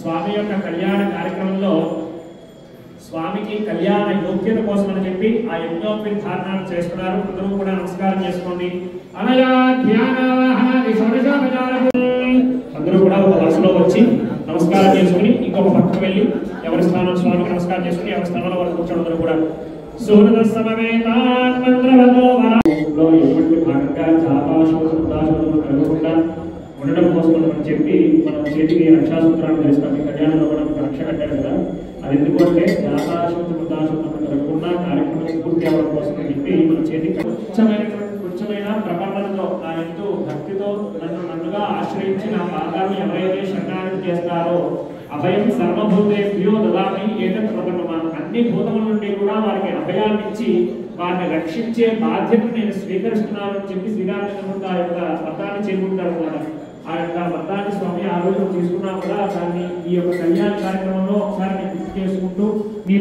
స్వామి యొక్క కళ్యాణ కార్యక్రమంలో స్వామికి కళ్యాణ యోగ్యత కోసం అని చెప్పి ఆ యజ్ఞోపి ధారణ చేస్తున్నారు. అందరూ కూడా నమస్కారం చేసుకోండి. అనయా ధ్యానావాహనాది షోడశోపచారం అందరూ కూడా ఒక వరుసలో వచ్చి నమస్కారం చేసుకుని ఇంకొక పక్కకు వెళ్ళి ఎవరి స్థానం స్వామికి నమస్కారం చేసుకుని ఎవరి స్థానంలో వారు కూర్చోవడం కూడా సూర్య సమవేతాన్ మంత్రవతో వరంలో ఎటువంటి భాగంగా చాపాశోదాశోదములు కలగకుండా ఉండడం కోసం మనం చెప్పి మనం చేతికి రక్షాసూత్రాన్ని ధరిస్తాం. ఈ కళ్యాణంలో కూడా రక్ష కట్టారు కదా, అది ఎందుకంటే జాతాశోదాశోదములు కలగకుండా కార్యక్రమం పూర్తి అవ్వడం కోసం అని చెప్పి మన చేతికి కొంచెమైనా ప్రపంచంలో నా ఎంతో భక్తితో నన్నుగా ఆశ్రయించి నా పాదాలను ఎవరైతే శరణాగతి చేస్తారో అభయం సర్వభూతేభ్యో దదామి ఏదైతే అన్ని భూతముల నుండి కూడా వారికి అభయాన్ని ఇచ్చి వారిని రక్షించే బాధ్యతను నేను స్వీకరిస్తున్నాను అని చెప్పి శ్రీరామచంద్రుడు ఆ యొక్క వ్రతాన్ని చేరుకుంటారు అన్నమాట. ఆ యొక్క వ్రతాన్ని స్వామి ఆ రోజు తీసుకున్నా కూడా దాన్ని ఈ యొక్క కళ్యాణ కార్యక్రమంలో ఒకసారి నేను గుర్తు చేసుకుంటూ మీ